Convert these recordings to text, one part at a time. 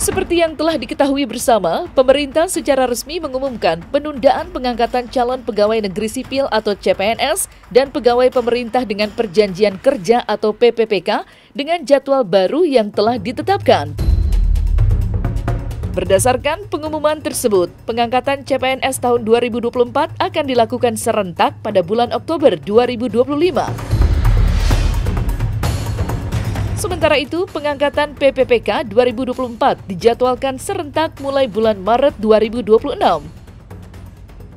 Seperti yang telah diketahui bersama, pemerintah secara resmi mengumumkan penundaan pengangkatan calon pegawai negeri sipil atau CPNS dan pegawai pemerintah dengan perjanjian kerja atau PPPK dengan jadwal baru yang telah ditetapkan. Berdasarkan pengumuman tersebut, pengangkatan CPNS tahun 2024 akan dilakukan serentak pada bulan Oktober 2025. Sementara itu, pengangkatan PPPK 2024 dijadwalkan serentak mulai bulan Maret 2026.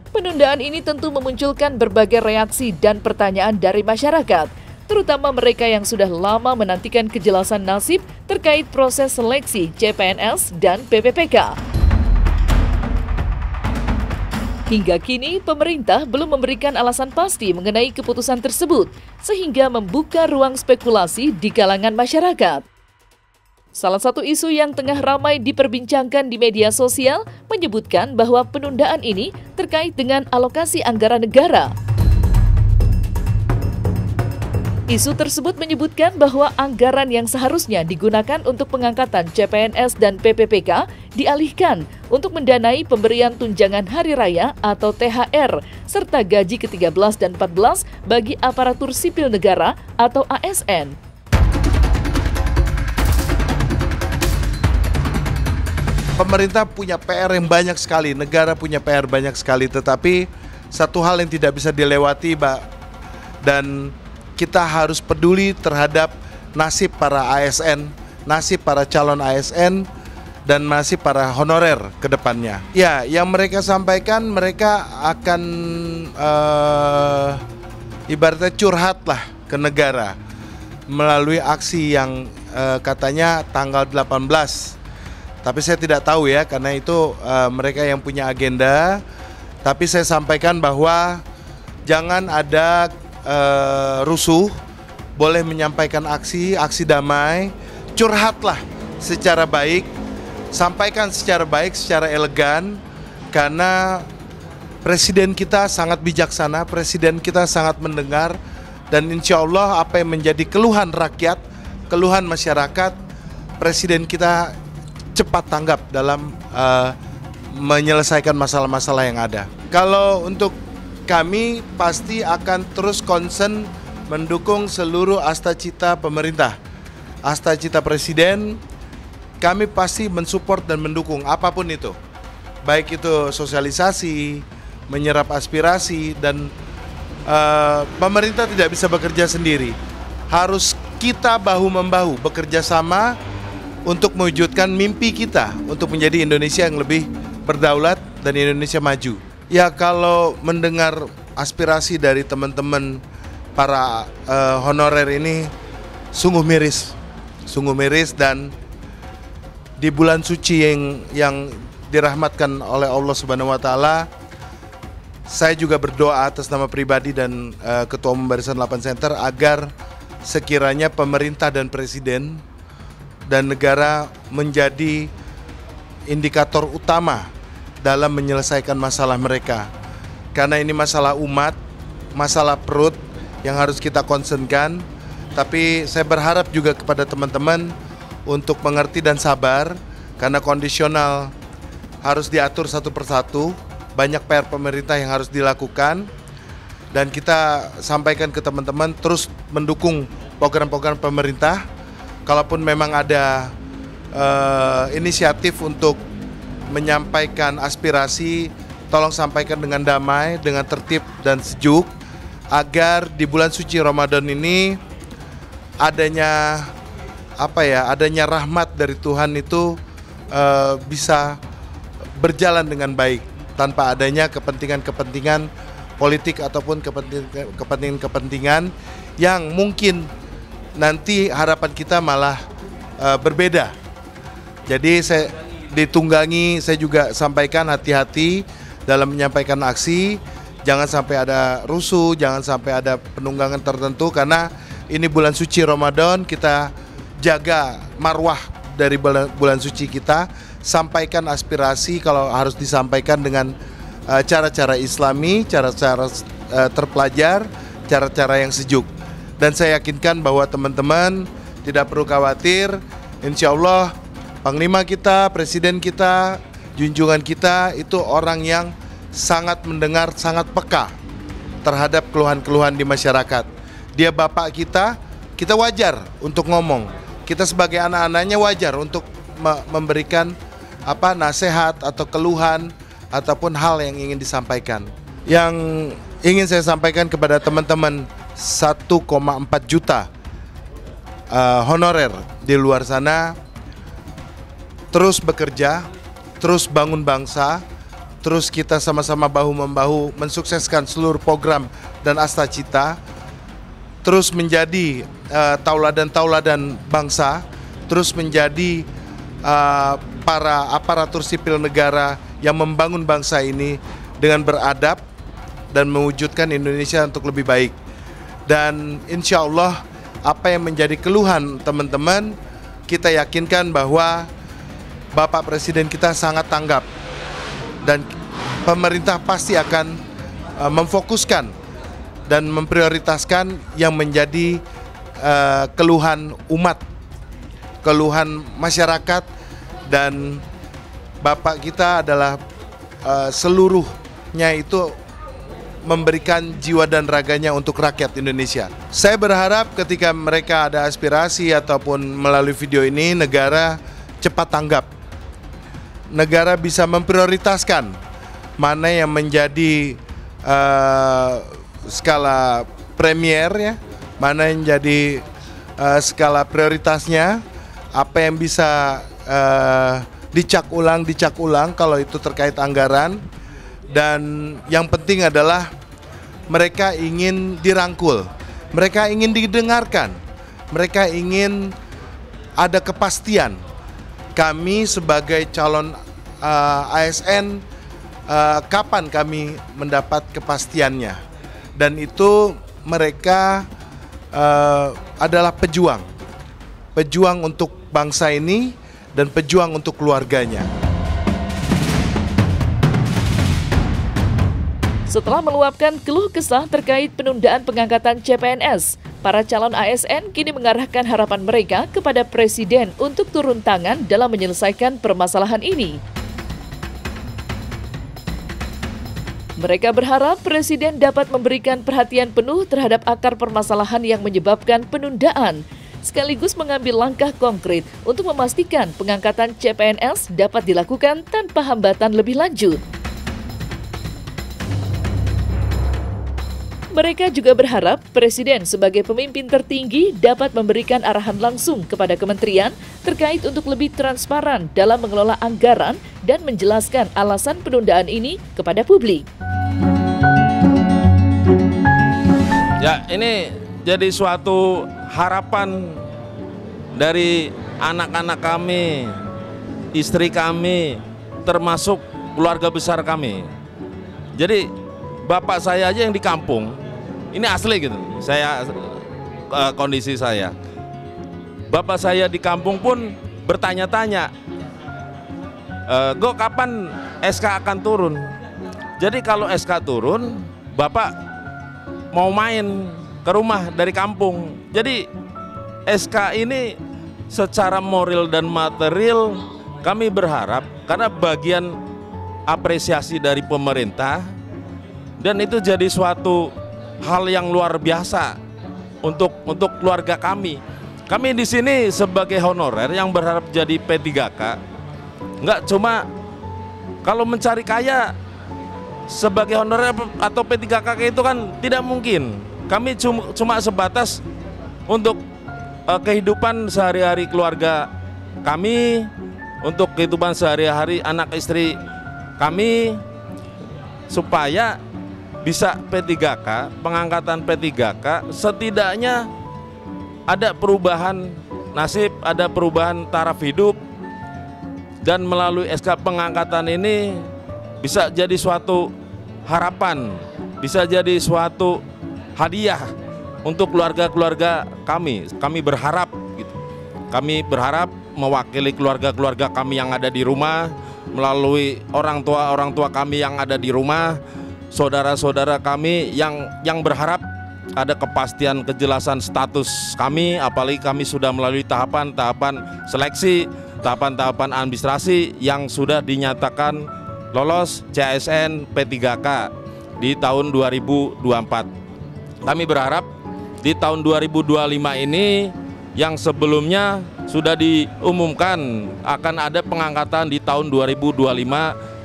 Penundaan ini tentu memunculkan berbagai reaksi dan pertanyaan dari masyarakat, terutama mereka yang sudah lama menantikan kejelasan nasib terkait proses seleksi CPNS dan PPPK. Hingga kini, pemerintah belum memberikan alasan pasti mengenai keputusan tersebut, sehingga membuka ruang spekulasi di kalangan masyarakat. Salah satu isu yang tengah ramai diperbincangkan di media sosial menyebutkan bahwa penundaan ini terkait dengan alokasi anggaran negara. Isu tersebut menyebutkan bahwa anggaran yang seharusnya digunakan untuk pengangkatan CPNS dan PPPK dialihkan untuk mendanai pemberian tunjangan hari raya atau THR serta gaji ke-13 dan 14 bagi aparatur sipil negara atau ASN. Pemerintah punya PR yang banyak sekali, negara punya PR banyak sekali, tetapi satu hal yang tidak bisa dilewati, Mbak, dan kita harus peduli terhadap nasib para ASN, nasib para calon ASN, dan nasib para honorer ke depannya. Ya, yang mereka sampaikan, mereka akan ibaratnya curhat lah ke negara melalui aksi yang katanya tanggal 18. Tapi saya tidak tahu ya, karena itu mereka yang punya agenda. Tapi saya sampaikan bahwa jangan ada rusuh, boleh menyampaikan aksi damai, curhatlah secara baik, sampaikan secara baik, secara elegan, karena presiden kita sangat bijaksana, presiden kita sangat mendengar, dan insya Allah apa yang menjadi keluhan rakyat, keluhan masyarakat, presiden kita cepat tanggap dalam menyelesaikan masalah-masalah yang ada. Kalau untuk kami pasti akan terus concern mendukung seluruh asta-cita pemerintah, asta-cita presiden. Kami pasti mensupport dan mendukung apapun itu, baik itu sosialisasi, menyerap aspirasi, dan pemerintah tidak bisa bekerja sendiri. Harus kita bahu-membahu bekerja sama untuk mewujudkan mimpi kita untuk menjadi Indonesia yang lebih berdaulat dan Indonesia maju. Ya, kalau mendengar aspirasi dari teman-teman para honorer ini sungguh miris, dan di bulan suci yang dirahmatkan oleh Allah Subhanahu wa taala, saya juga berdoa atas nama pribadi dan Ketua Umum Barisan 8 Center agar sekiranya pemerintah dan presiden dan negara menjadi indikator utama dalam menyelesaikan masalah mereka. Karena ini masalah umat, masalah perut yang harus kita concernkan. Tapi saya berharap juga kepada teman-teman untuk mengerti dan sabar, karena kondisional harus diatur satu persatu. Banyak PR pemerintah yang harus dilakukan, dan kita sampaikan ke teman-teman terus mendukung program-program pemerintah. Kalaupun memang ada inisiatif untuk menyampaikan aspirasi, tolong sampaikan dengan damai, dengan tertib dan sejuk, agar di bulan suci Ramadan ini adanya rahmat dari Tuhan itu bisa berjalan dengan baik tanpa adanya kepentingan-kepentingan politik ataupun kepentingan-kepentingan yang mungkin nanti harapan kita malah berbeda. Jadi saya juga sampaikan hati-hati dalam menyampaikan aksi, jangan sampai ada rusuh, jangan sampai ada penunggangan tertentu, karena ini bulan suci Ramadan, kita jaga marwah dari bulan suci kita, sampaikan aspirasi kalau harus disampaikan dengan cara-cara Islami, cara-cara terpelajar, cara-cara yang sejuk. Dan saya yakinkan bahwa teman-teman tidak perlu khawatir, insya Allah Panglima kita, Presiden kita, junjungan kita itu orang yang sangat mendengar, sangat peka terhadap keluhan-keluhan di masyarakat. Dia bapak kita wajar untuk ngomong. Kita sebagai anak-anaknya wajar untuk memberikan nasihat atau keluhan ataupun hal yang ingin disampaikan. Yang ingin saya sampaikan kepada teman-teman, 1,4 juta honorer di luar sana terus bekerja, terus bangun bangsa, terus kita sama-sama bahu-membahu mensukseskan seluruh program dan Astacita, terus menjadi tauladan-tauladan bangsa, terus menjadi para aparatur sipil negara yang membangun bangsa ini dengan beradab dan mewujudkan Indonesia untuk lebih baik. Dan insya Allah apa yang menjadi keluhan teman-teman, kita yakinkan bahwa Bapak Presiden kita sangat tanggap dan pemerintah pasti akan memfokuskan dan memprioritaskan yang menjadi keluhan umat, keluhan masyarakat, dan Bapak kita adalah seluruhnya itu memberikan jiwa dan raganya untuk rakyat Indonesia. Saya berharap ketika mereka ada aspirasi ataupun melalui video ini, negara cepat tanggap. Negara bisa memprioritaskan mana yang menjadi skala premier ya, mana yang jadi skala prioritasnya, apa yang bisa dicak ulang kalau itu terkait anggaran. Dan yang penting adalah mereka ingin dirangkul, mereka ingin didengarkan, mereka ingin ada kepastian. Kami sebagai calon ASN, kapan kami mendapat kepastiannya? Dan itu mereka adalah pejuang untuk bangsa ini dan pejuang untuk keluarganya. Setelah meluapkan keluh kesah terkait penundaan pengangkatan CPNS, para calon ASN kini mengarahkan harapan mereka kepada Presiden untuk turun tangan dalam menyelesaikan permasalahan ini. Mereka berharap Presiden dapat memberikan perhatian penuh terhadap akar permasalahan yang menyebabkan penundaan, sekaligus mengambil langkah konkret untuk memastikan pengangkatan CPNS dapat dilakukan tanpa hambatan lebih lanjut. Mereka juga berharap Presiden sebagai pemimpin tertinggi dapat memberikan arahan langsung kepada kementerian terkait untuk lebih transparan dalam mengelola anggaran dan menjelaskan alasan penundaan ini kepada publik. Ya, ini jadi suatu harapan dari anak-anak kami, istri kami, termasuk keluarga besar kami. Jadi bapak saya aja yang di kampung, ini asli gitu, kondisi saya. Bapak saya di kampung pun bertanya-tanya, Go kapan SK akan turun? Jadi kalau SK turun, Bapak mau main ke rumah dari kampung. Jadi SK ini secara moral dan material kami berharap, karena bagian apresiasi dari pemerintah, dan itu jadi suatu hal yang luar biasa untuk keluarga kami. Kami di sini sebagai honorer yang berharap jadi P3K, nggak cuma kalau mencari kaya sebagai honorer atau P3K itu kan tidak mungkin. Kami cuma sebatas untuk kehidupan sehari-hari keluarga kami, untuk kehidupan sehari-hari anak istri kami, supaya bisa P3K, pengangkatan P3K, setidaknya ada perubahan nasib, ada perubahan taraf hidup, dan melalui SK pengangkatan ini bisa jadi suatu harapan, bisa jadi suatu hadiah untuk keluarga-keluarga kami. Kami berharap gitu. Kami berharap mewakili keluarga-keluarga kami yang ada di rumah, melalui orang tua kami yang ada di rumah, saudara-saudara kami yang berharap ada kepastian kejelasan status kami, apalagi kami sudah melalui tahapan-tahapan seleksi, tahapan-tahapan administrasi yang sudah dinyatakan lolos CASN P3K di tahun 2024. Kami berharap di tahun 2025 ini yang sebelumnya sudah diumumkan akan ada pengangkatan di tahun 2025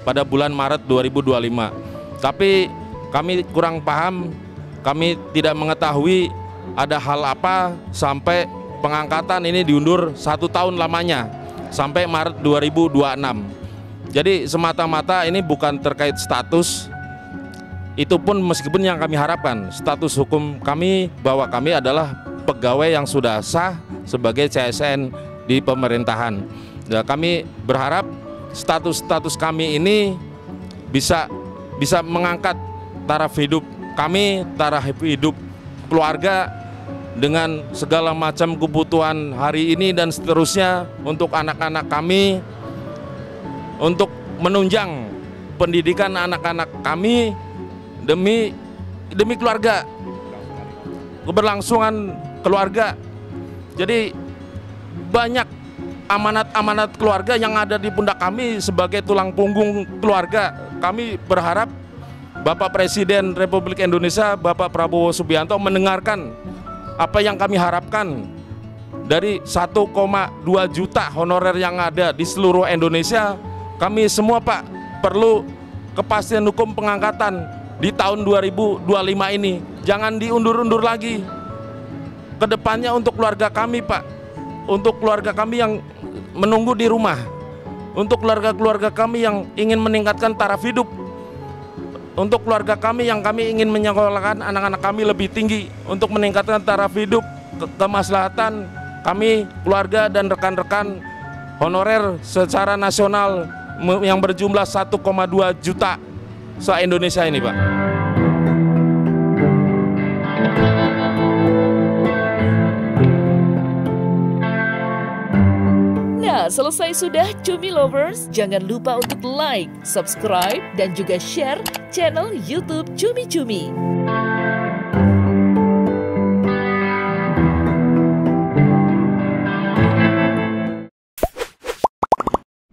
pada bulan Maret 2025. Tapi kami kurang paham, kami tidak mengetahui ada hal apa sampai pengangkatan ini diundur 1 tahun lamanya sampai Maret 2026. Jadi semata-mata ini bukan terkait status, itu pun meskipun yang kami harapkan status hukum kami bahwa kami adalah pegawai yang sudah sah sebagai CSN di pemerintahan. Ya, kami berharap status kami ini bisa mengangkat taraf hidup kami, taraf hidup keluarga dengan segala macam kebutuhan hari ini dan seterusnya untuk anak-anak kami, untuk menunjang pendidikan anak-anak kami demi keluarga, keberlangsungan keluarga. Jadi banyak amanat-amanat keluarga yang ada di pundak kami sebagai tulang punggung keluarga. Kami berharap Bapak Presiden Republik Indonesia, Bapak Prabowo Subianto mendengarkan apa yang kami harapkan dari 1,2 juta honorer yang ada di seluruh Indonesia. Kami semua Pak perlu kepastian hukum pengangkatan di tahun 2025 ini. Jangan diundur-undur lagi. Kedepannya untuk keluarga kami Pak, untuk keluarga kami yang menunggu di rumah, untuk keluarga-keluarga kami yang ingin meningkatkan taraf hidup, untuk keluarga kami yang kami ingin menyekolahkan anak-anak kami lebih tinggi, untuk meningkatkan taraf hidup, kemaslahatan kami, keluarga dan rekan-rekan honorer secara nasional yang berjumlah 1,2 juta se-Indonesia ini Pak. Nah, selesai sudah Cumi Lovers. Jangan lupa untuk like, subscribe, dan juga share channel YouTube Cumi Cumi.